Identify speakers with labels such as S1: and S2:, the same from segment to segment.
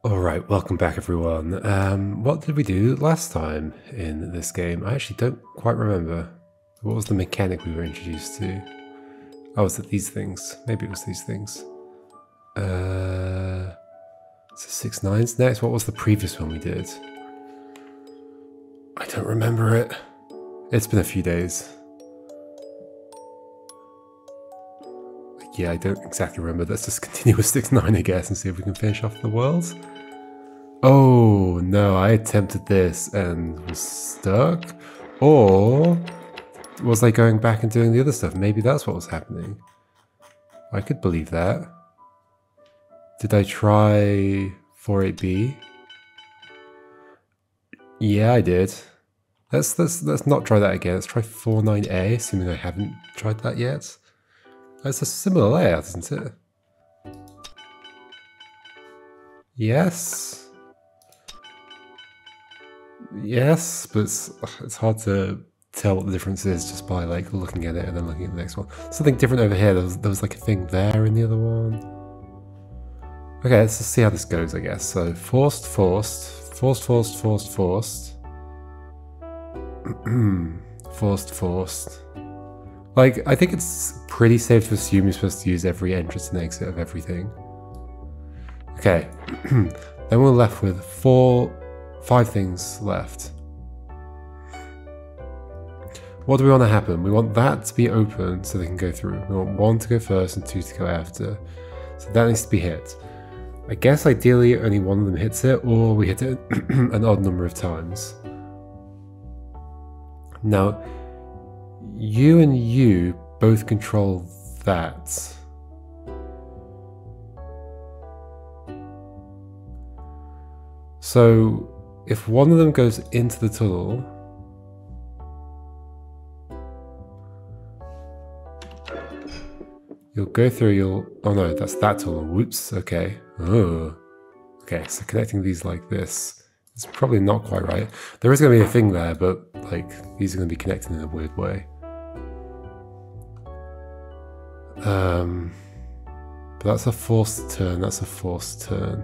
S1: Alright, welcome back everyone. What did we do last time in this game? I actually don't quite remember. What was the mechanic we were introduced to? Oh, was it these things? Maybe it was these things. So 6 nines next. What was the previous one we did? I don't remember it. It's been a few days. Yeah, I don't exactly remember. Let's just continue with 6-9, I guess, and see if we can finish off the world. Oh, no, I attempted this and was stuck. Or was I going back and doing the other stuff? Maybe that's what was happening. I could believe that. Did I try 48B? Yeah, I did. Let's not try that again. Let's try 49A, assuming I haven't tried that yet. It's a similar layout, isn't it? Yes. Yes, but it's hard to tell what the difference is just by like looking at it and then looking at the next one. Something different over here. There was like a thing there in the other one. Okay, let's just see how this goes, I guess. So forced, forced, forced, forced, forced, forced. Forced, forced. Like, I think it's pretty safe to assume you're supposed to use every entrance and exit of everything. Okay, then we're left with 5 things left. What do we want to happen? We want that to be open so they can go through. We want 1 to go first and 2 to go after. So that needs to be hit. I guess ideally only one of them hits it, or we hit it an odd number of times. Now, you and you both control that. So, if one of them goes into the tunnel, you'll go through, oh no, that's that tunnel. Whoops, okay. Oh. Okay, so connecting these like this is probably not quite right. There is going to be a thing there, but like these are going to be connected in a weird way. But that's a forced turn, that's a forced turn.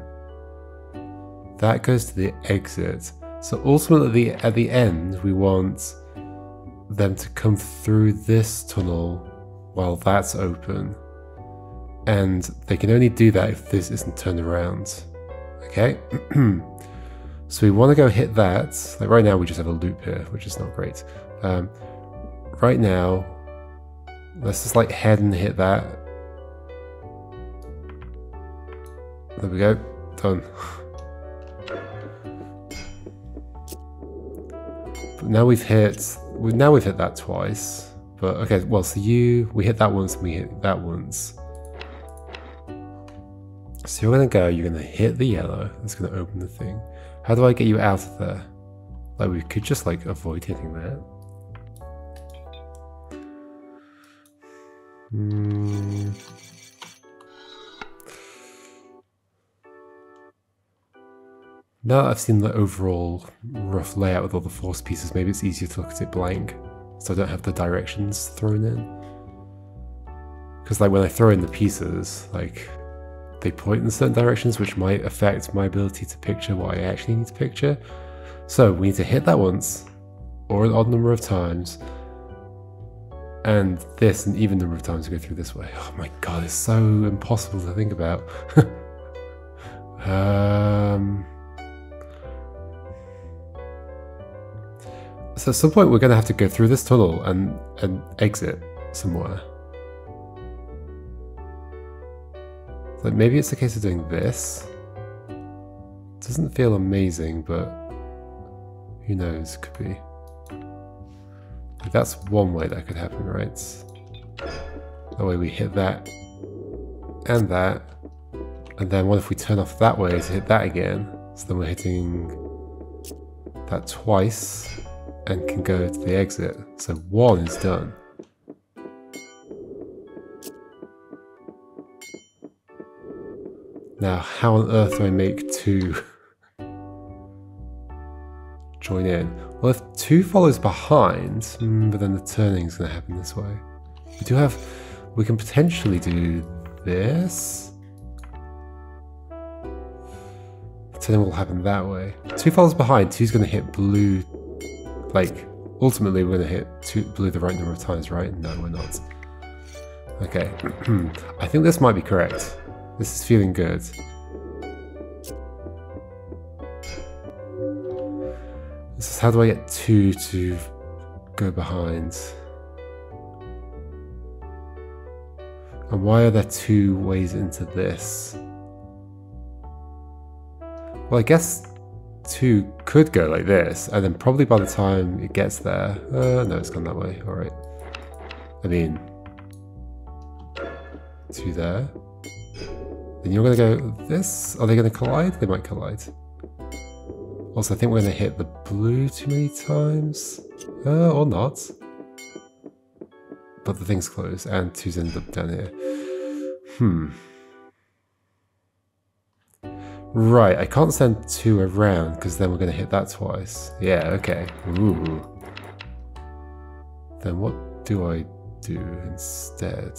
S1: That goes to the exit. So ultimately at the end, we want them to come through this tunnel while that's open. And they can only do that if this isn't turned around. Okay? So we want to go hit that. Like right now we just have a loop here, which is not great. Right now, let's just like head and hit that. There we go. Done. But now we've hit that twice. But okay, well, so we hit that once and we hit that once. So you're gonna hit the yellow. That's gonna open the thing. How do I get you out of there? Like we could just like avoid hitting that. Now that I've seen the overall rough layout with all the force pieces, maybe it's easier to look at it blank, so I don't have the directions thrown in. Because like when I throw in the pieces, like they point in certain directions, which might affect my ability to picture what I actually need to picture. So we need to hit that once, or an odd number of times, and this an even number of times to go through this way. Oh my god, it's so impossible to think about. So at some point we're going to have to go through this tunnel and exit somewhere. So maybe it's a case of doing this. Doesn't feel amazing, but who knows, could be. Like that's one way that could happen, right? That way we hit that, and then what if we turn off that way to hit that again? So then we're hitting that twice, and can go to the exit. So 1 is done. Now, how on earth do I make 2 join in? Well, if 2 follows behind, but then the turning is going to happen this way. We can potentially do this. turning will happen that way. 2 follows behind, 2's going to hit blue, like, ultimately we're going to hit blue the right number of times, right? No, we're not. Okay, I think this might be correct. This is feeling good. This is how do I get 2 to go behind? And why are there 2 ways into this? Well, I guess 2 could go like this, and then probably by the time it gets there... no, it's gone that way, alright. I mean... 2 there. Then you're going to go this? Are they going to collide? They might collide. Also, I think we're going to hit the blue too many times. Or not. But the thing's closed, and 2's ended up down here. Right, I can't send 2 around, because then we're going to hit that twice. Yeah, okay. Ooh. Then what do I do instead?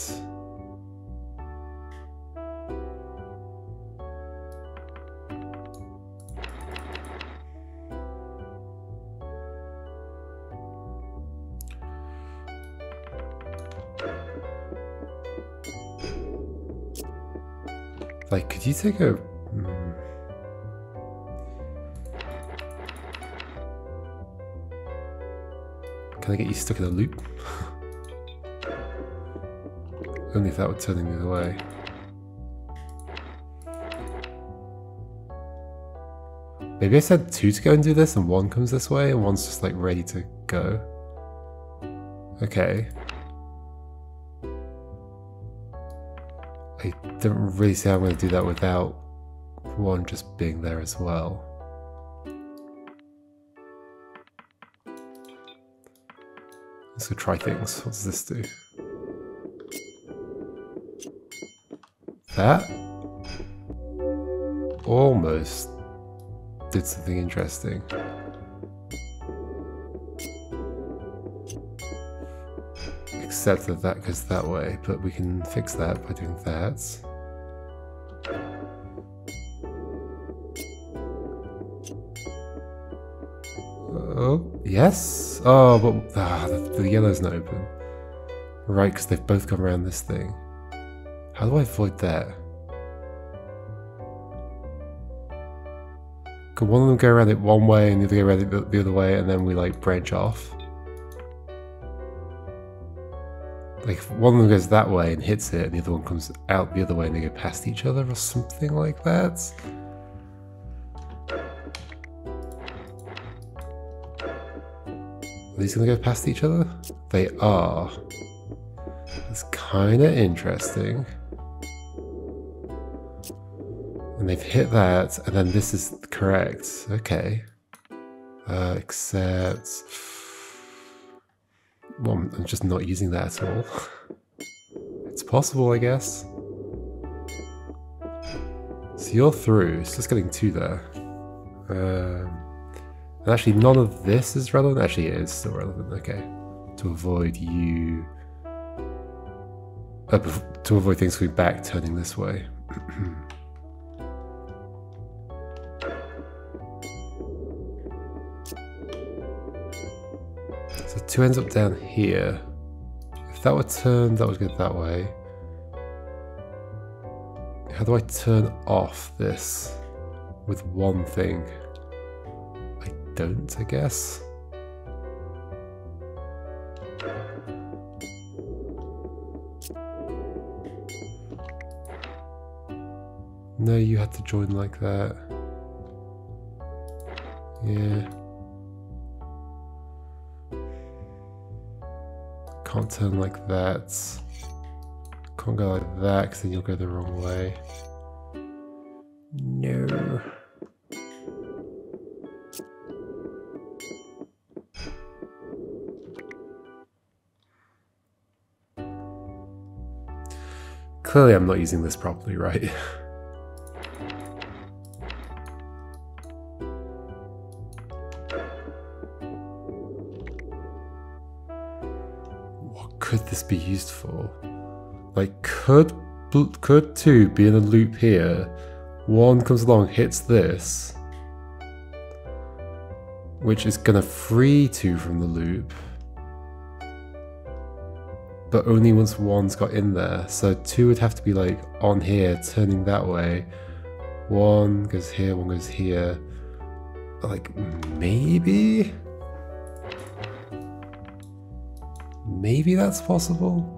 S1: Like, could you take a... Can I get you stuck in a loop? Only if that would turn the other way. Maybe I said 2 to go and do this and 1 comes this way and 1's just like ready to go. Okay. I don't really see how I'm going to do that without 1 just being there as well. Let's go try things. What does this do? That almost did something interesting. Except that that goes that way, but we can fix that by doing that. Oh, yes? Oh, but the yellow's not open. Right, because they've both gone around this thing. How do I avoid that? Could one of them go around it one way and the other go around it the other way, and then we like branch off? Like if one of them goes that way and hits it, and the other one comes out the other way and they go past each other or something like that? Are these going to go past each other? They are. That's kind of interesting. And they've hit that, and then this is correct. Okay. Except... Well, I'm just not using that at all. It's possible, I guess. So you're through. It's just getting 2 there. And actually, none of this is relevant. Actually, it is still relevant. Okay. To avoid you... to avoid things going back, turning this way. So 2 ends up down here. If that were turned, that would go that way. How do I turn off this with 1 thing? I don't, I guess. No, you had to join like that. Yeah. Can't turn like that. Can't go like that because then you'll go the wrong way. No. Clearly I'm not using this properly, right? Could this be used for? Like, could 2 be in a loop here One comes along, hits this, which is gonna free two from the loop, but only once one's got in there. So two would have to be like on here, turning that way. One goes here, one goes here. Like maybe that's possible.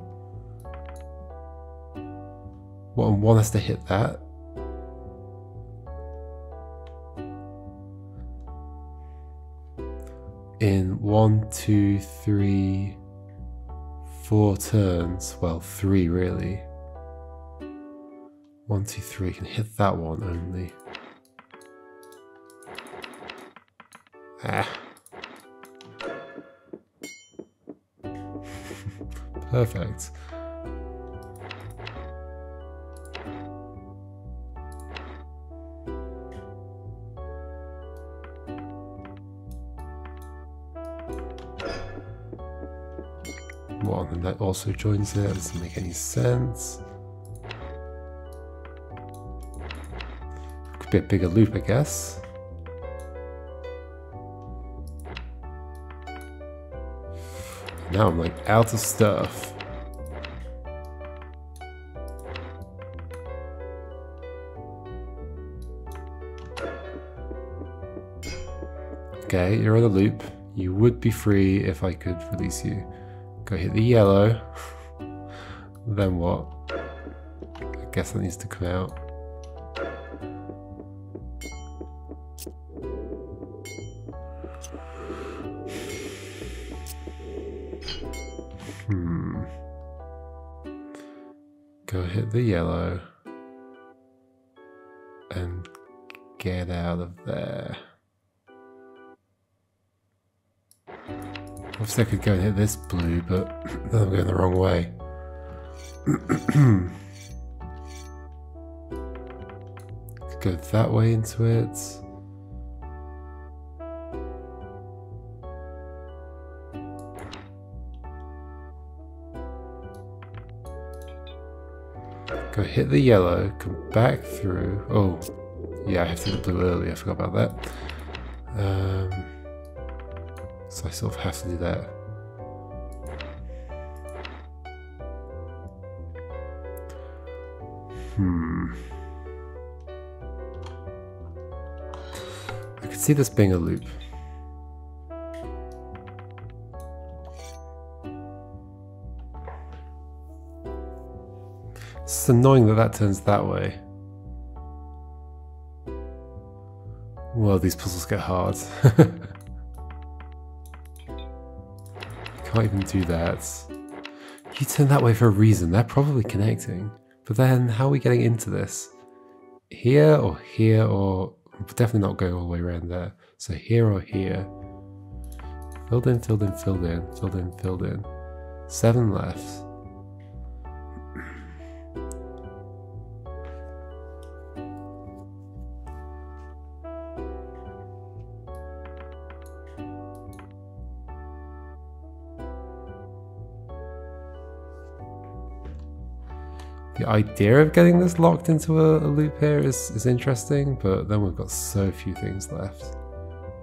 S1: Well, one has to hit that. In 1, 2, 3, 4 turns. Well, 3 really. 1, 2, 3 can hit that one only. Ah. Perfect. One, and that also joins it. That doesn't make any sense. Could be a bigger loop, I guess. Now I'm like out of stuff. Okay, you're on a loop. You would be free if I could release you. Go hit the yellow. Then what? I guess that needs to come out. Go hit the yellow and get out of there. Obviously I could go and hit this blue, but then I'm going the wrong way. Could go that way into it. Go hit the yellow, come back through. Oh, yeah, I have to hit the blue early, I forgot about that. So I sort of have to do that. I could see this being a loop. It's annoying that that turns that way. Well, these puzzles get hard. Can't even do that. You turn that way for a reason. They're probably connecting. But then, how are we getting into this? Here or here or... Definitely not going all the way around there. So here or here. Filled in, filled in, filled in, filled in, filled in. 7 left. The idea of getting this locked into a loop here is interesting, but then we've got so few things left.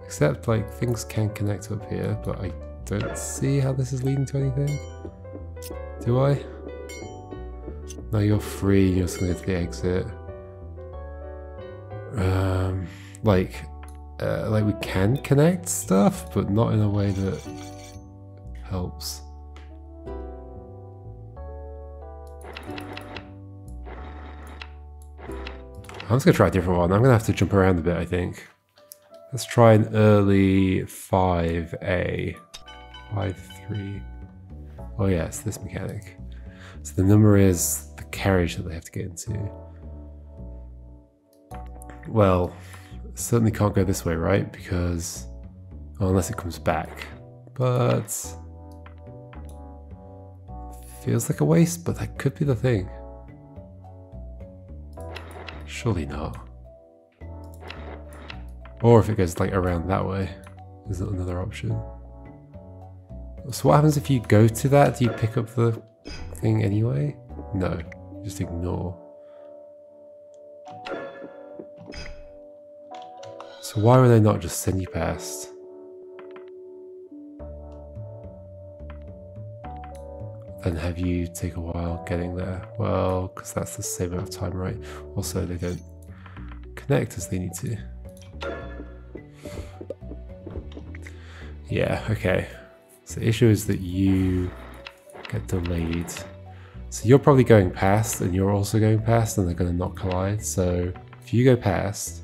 S1: Except, like, things can connect up here, but I don't see how this is leading to anything. Do I? No, you're free, you're just gonna go to the exit. Like we can connect stuff, but not in a way that helps. I'm just gonna try a different one. I'm gonna have to jump around a bit, I think. Let's try an early 5A. 5-3. Oh yeah, it's this mechanic. So the number is the carriage that they have to get into. Well, certainly can't go this way, right? Because, well, unless it comes back. But feels like a waste, but that could be the thing. Surely not. Or if it goes like around that way, is that another option? So what happens if you go to that? Do you pick up the thing anyway? No, just ignore. So why would they not just send you past? Then have you take a while getting there? Well, because that's the same amount of time, right? Also, they don't connect as they need to. Yeah, okay. So the issue is that you get delayed. So you're probably going past and you're also going past and they're going to not collide. So if you go past,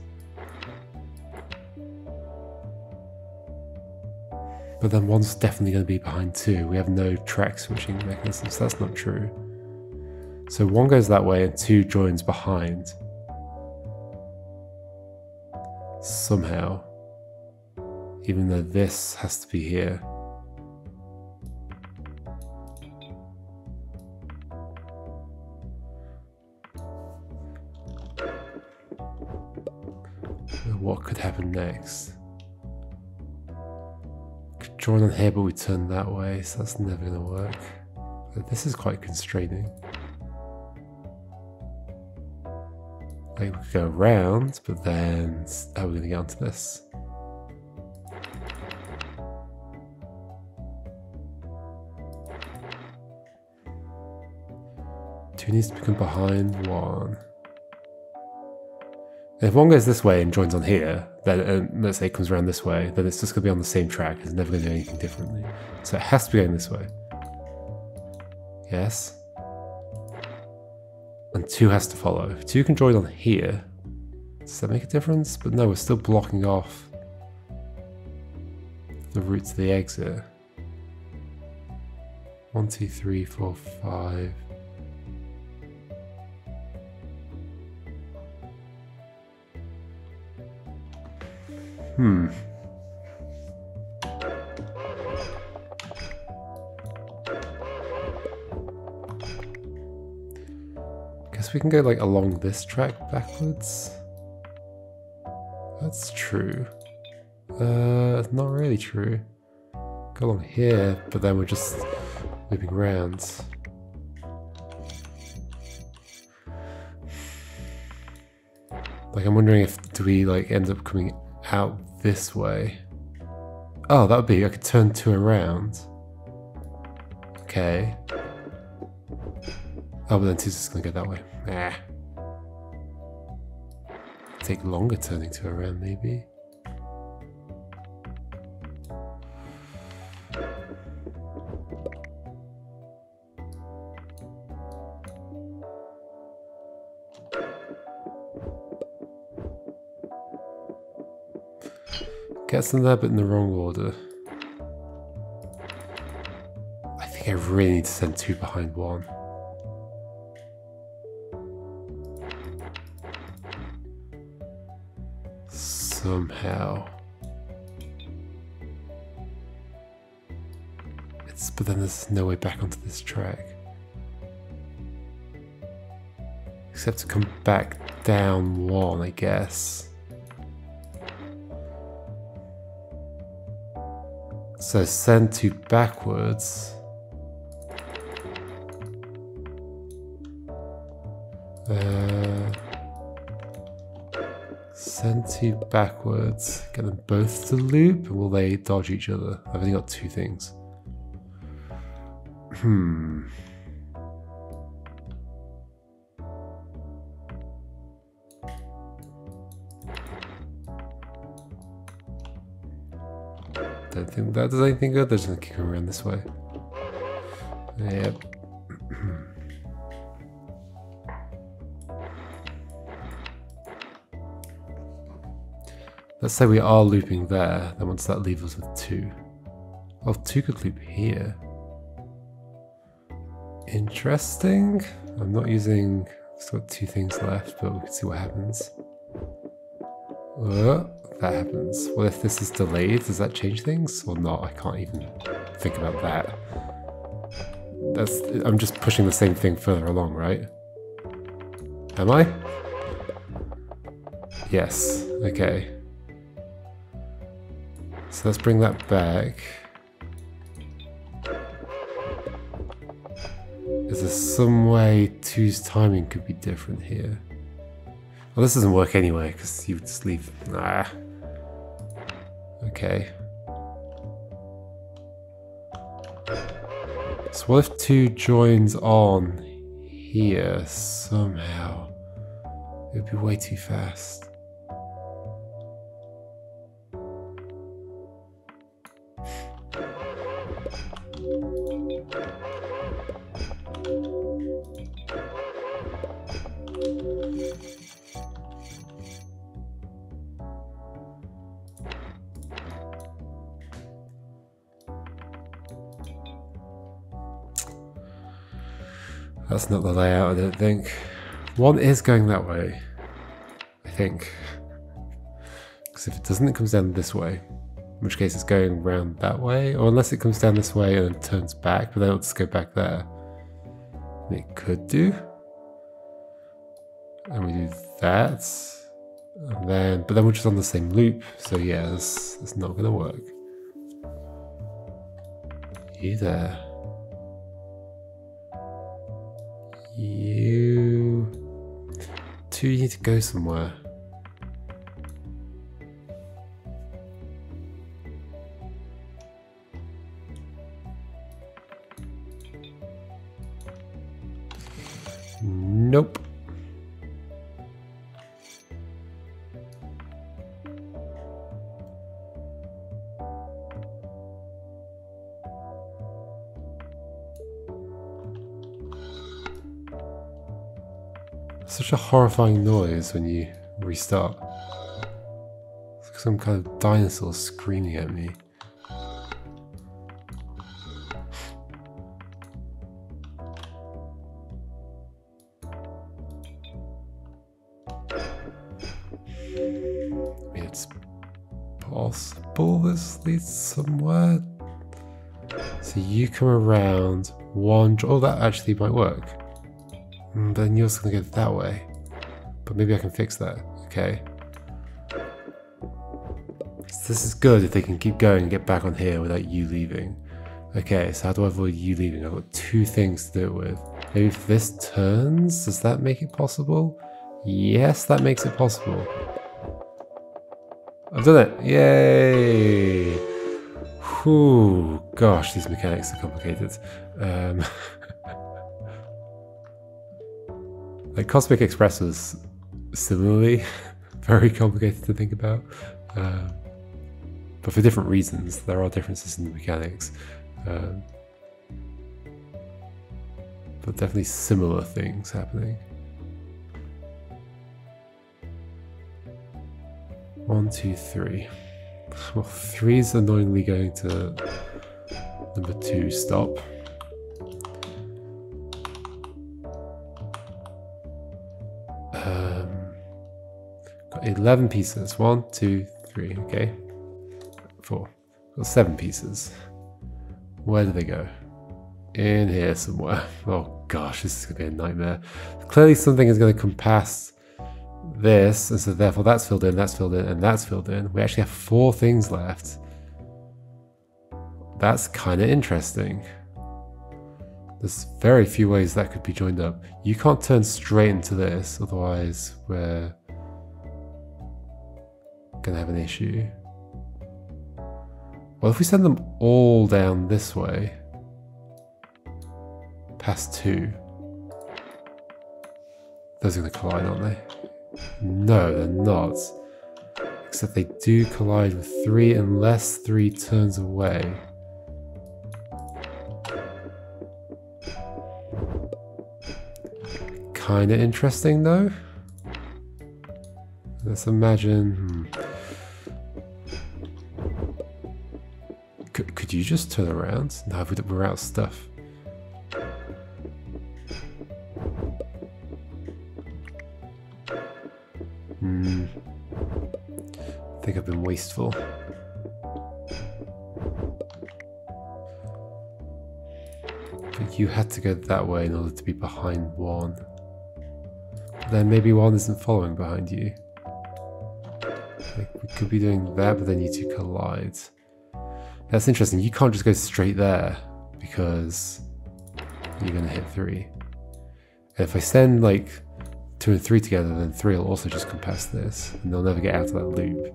S1: but then one's definitely going to be behind two. We have no track switching mechanisms, so that's not true. So one goes that way and two joins behind. Somehow. Even though this has to be here. What could happen next? Could join on here, but we turn that way, so that's never going to work. But this is quite constraining. Like we could go around, but then how are we going to get onto this? Two needs to become behind one. And if one goes this way and joins on here, then let's say it comes around this way, then it's just going to be on the same track. It's never going to do anything differently. So it has to be going this way. Yes. And two has to follow. If two can join on here, does that make a difference? But no, we're still blocking off the route to the exit. 1, 2, 3, 4, 5. Guess we can go like along this track backwards. That's true. Not really true. Go along here, but then we're just looping around. Like I'm wondering if do we like end up coming out this way? Oh, that would be I could turn two around. Okay. Oh, but then two's just gonna go that way. Nah. Take longer turning two around, maybe. Gets them there, but in the wrong order. I think I really need to send two behind one. Somehow. But then there's no way back onto this track. Except to come back down one, I guess. So send two backwards. Send two backwards. Get them both to loop, and will they dodge each other? I've only got two things. Don't think that does anything good. They're just gonna kick him around this way. Yep. Let's say we are looping there, then once that leaves us with two. Oh, two could loop here. Interesting. I'm not using, still got two things left, but we can see what happens. That happens. What if this is delayed? Does that change things or not? I can't even think about that. I'm just pushing the same thing further along, right? Am I? Yes. Okay. So let's bring that back. Is there some way two's timing could be different here? Well, this doesn't work anyway, because you just leave... Nah. Okay. So what if 2 joins on here somehow? It would be way too fast. That's not the layout, I don't think. One is going that way, I think. Because if it doesn't, it comes down this way. In which case it's going around that way. Or unless it comes down this way and then turns back, but then it'll just go back there. And it could do. And we do that. And then, but then we're just on the same loop. So yeah, that's not going to work. You there. You 2, you need to go somewhere. Nope. Such a horrifying noise when you restart. It's like some kind of dinosaur screaming at me. I mean, it's possible this leads somewhere. So you come around one. Oh, that actually might work. But then you're just gonna go that way. But maybe I can fix that. Okay. So this is good if they can keep going and get back on here without you leaving. Okay, so how do I avoid you leaving? I've got 2 things to do it with. Maybe if this turns, does that make it possible? Yes, that makes it possible. I've done it! Yay! Whew, gosh, these mechanics are complicated. Like Cosmic Express was similarly very complicated to think about, but for different reasons. There are differences in the mechanics, but definitely similar things happening. 1, 2, 3. Well, 3 is annoyingly going to number 2 stop. Got 11 pieces. 1, 2, 3. Okay. 4. Got 7 pieces. Where do they go? In here somewhere. Oh gosh, this is going to be a nightmare. Clearly something is going to come past this, and so therefore that's filled in, that's filled in, and that's filled in. We actually have 4 things left. That's kind of interesting. There's very few ways that could be joined up. You can't turn straight into this, otherwise we're gonna have an issue. Well, if we send them all down this way, past 2, those are gonna collide, aren't they? No, they're not. Except they do collide with 3 unless 3 turns away. Kinda interesting though. Let's imagine. Could you just turn around? No, we're out of stuff. I think I've been wasteful. But you had to go that way in order to be behind 1. But then maybe 1 isn't following behind you. Like, we could be doing that, but then you 2 collide. That's interesting. You can't just go straight there because you're going to hit 3. And if I send like 2 and 3 together, then 3 will also just come past this, and they'll never get out of that loop.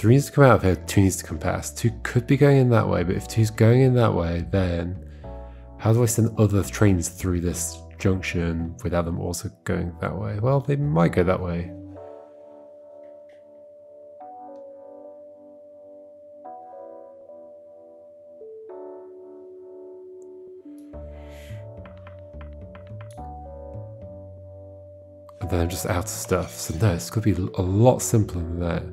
S1: 3 needs to come out of here, 2 needs to come past. 2 could be going in that way, but if 2's going in that way, then how do I send other trains through this junction without them also going that way? Well, they might go that way. And then I'm just out of stuff. So no, it's going to be a lot simpler than that.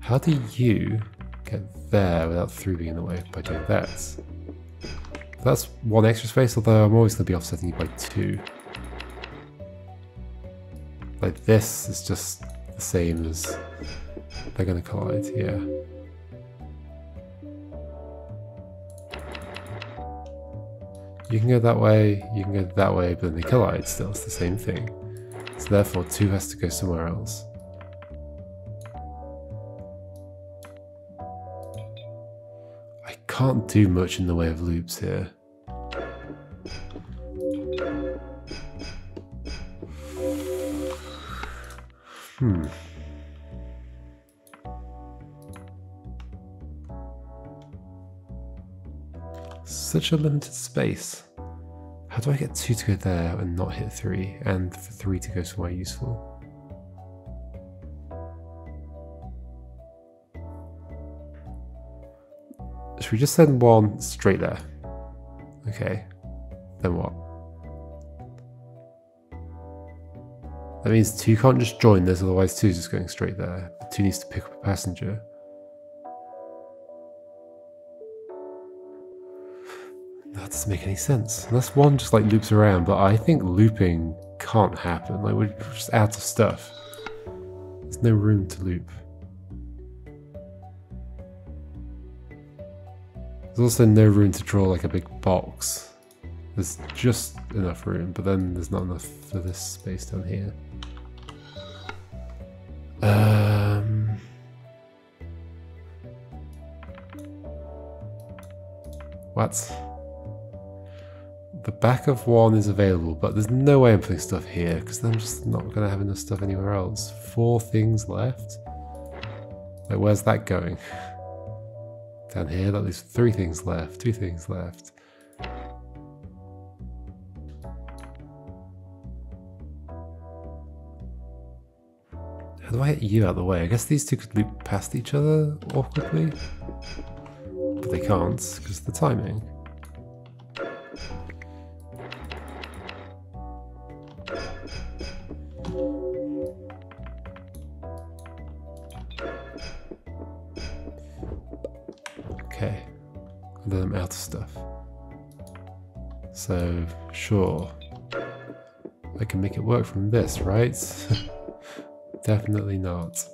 S1: How do you get there without 3 being in the way? By doing that. That's 1 extra space, although I'm always going to be offsetting you by 2. Like this is just the same as they're going to collide, yeah. You can go that way, you can go that way, but then they collide still, it's the same thing. So therefore 2 has to go somewhere else. I can't do much in the way of loops here. Such a limited space. How do I get 2 to go there and not hit 3, and for 3 to go somewhere useful? Should we just send 1 straight there? Okay, then what? That means 2 can't just join this, otherwise 2 is just going straight there. But 2 needs to pick up a passenger. That doesn't make any sense. Unless 1 just like loops around, but I think looping can't happen. Like we're just out of stuff. There's no room to loop. There's also no room to draw like a big box. There's just enough room, but then there's not enough for this space down here. What? The back of 1 is available, but there's no way I'm putting stuff here, because then I'm just not going to have enough stuff anywhere else. 4 things left? Like, where's that going? Down here, that leaves 3 things left, 2 things left. How do I get you out of the way? I guess these 2 could loop past each other awkwardly. But they can't, because of the timing. Okay, and then I'm out of stuff. So, sure. I can make it work from this, right? Definitely not.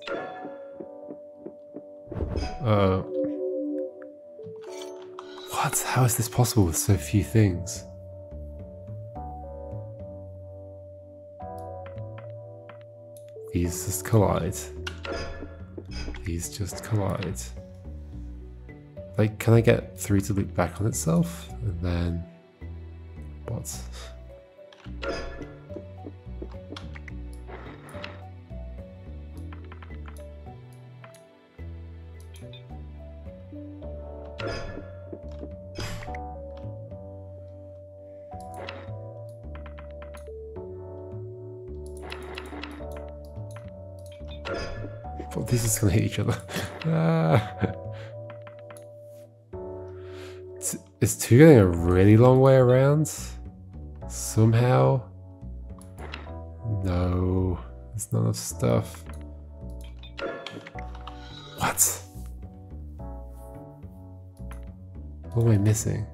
S1: What? How is this possible with so few things? These just collide. These just collide. Like, can I get 3 to loop back on itself? And then... what? Well, these are just gonna hit each other. Is 2 getting a really long way around? Somehow? No, there's not enough stuff. What? What am I missing?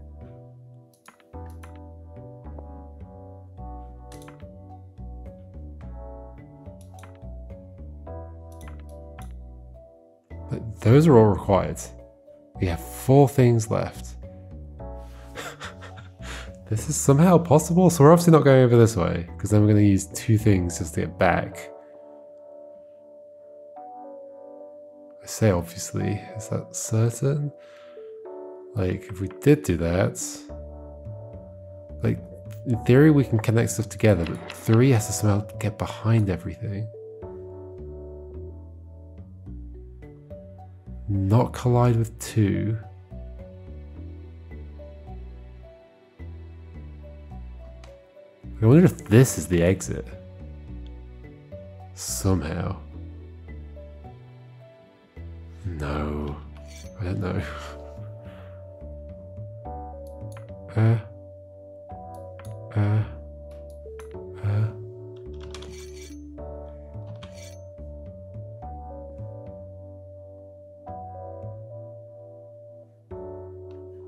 S1: But those are all required. We have 4 things left. This is somehow possible, so we're obviously not going over this way, because then we're going to use 2 things just to get back. I say obviously, is that certain? Like, if we did do that, like, in theory we can connect stuff together, but 3 has to somehow get behind everything. not collide with 2. I wonder if this is the exit. Somehow. No. I don't know.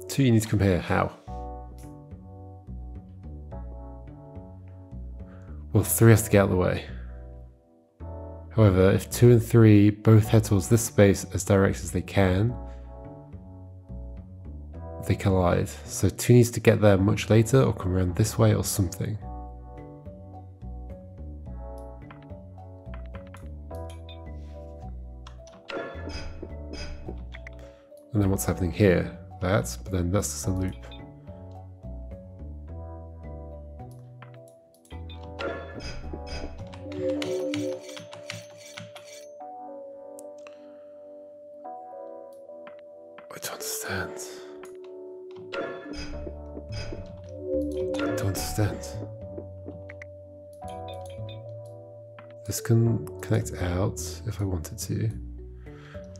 S1: 2, you need to come here. How? Well, 3 has to get out of the way. However, if 2 and 3 both head towards this space as direct as they can, they collide. So 2 needs to get there much later or come around this way or something. And then what's happening here? But then that's just a loop. I don't understand. I don't understand. This can connect out if I wanted to.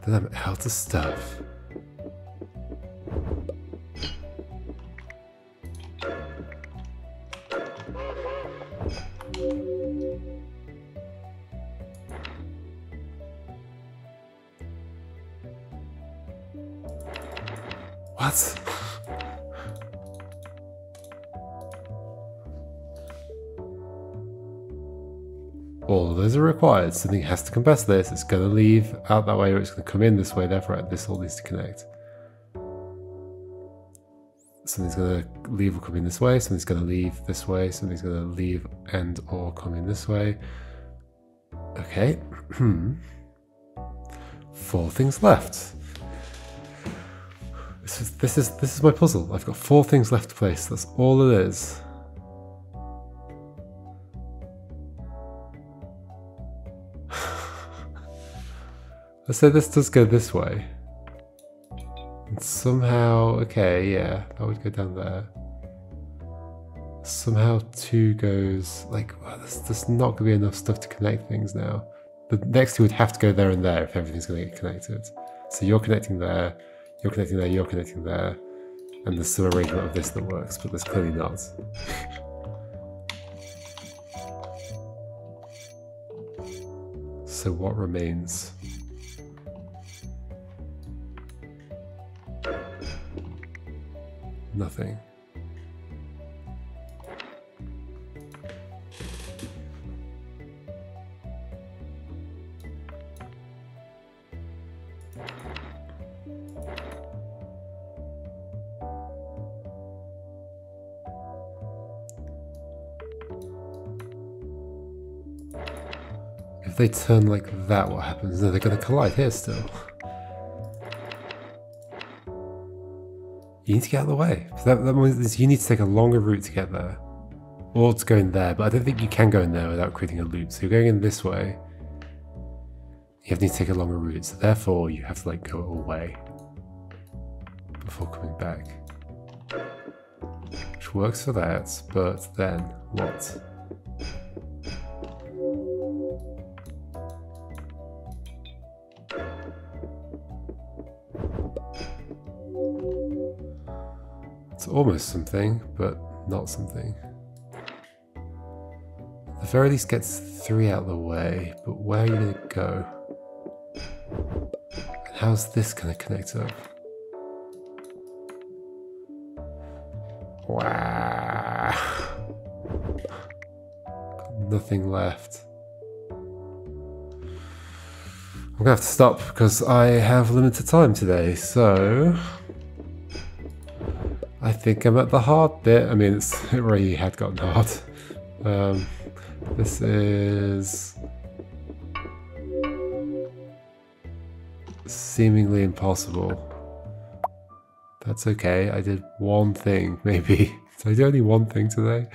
S1: Then I'm out of stuff. What? All of those are required. Something has to compress this. It's going to leave out that way or it's going to come in this way. Therefore, this all needs to connect. Something's going to leave or come in this way. Something's going to leave this way. Something's going to leave and or come in this way. Okay. 4 things left. This is my puzzle. I've got 4 things left to place. That's all it is. Let's say this does go this way. And somehow, okay, yeah, that would go down there. Somehow 2 goes, like, well, there's not going to be enough stuff to connect things now. The next 2 would have to go there and there if everything's going to get connected. So you're connecting there. You're connecting there, you're connecting there, and there's some arrangement of this that works, but there's clearly not. So what remains? Nothing. If they turn like that, what happens? No, they're going to collide here still. You need to get out of the way. So that means you need to take a longer route to get there. Or to go in there, but I don't think you can go in there without creating a loop. So you're going in this way. You need to take a longer route, so therefore you have to like go away before coming back. Which works for that, but then what? It's almost something, but not something. At the very least gets 3 out of the way, but where are you going to go? And how's this going to connect up? Wow. Got nothing left. I'm going to have to stop because I have limited time today, so I think I'm at the hard bit. I mean, it already had gotten hard. This is seemingly impossible. That's okay. I did one thing, maybe. Did I do only one thing today?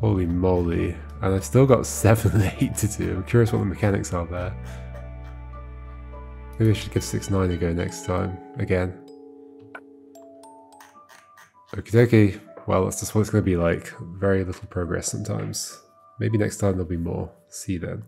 S1: Holy moly. And I've still got 7 and 8 to do. I'm curious what the mechanics are there. Maybe I should give 6, 9 a go next time, again. Okie dokie. Well, that's just what it's going to be like. Very little progress sometimes. Maybe next time there'll be more. See you then.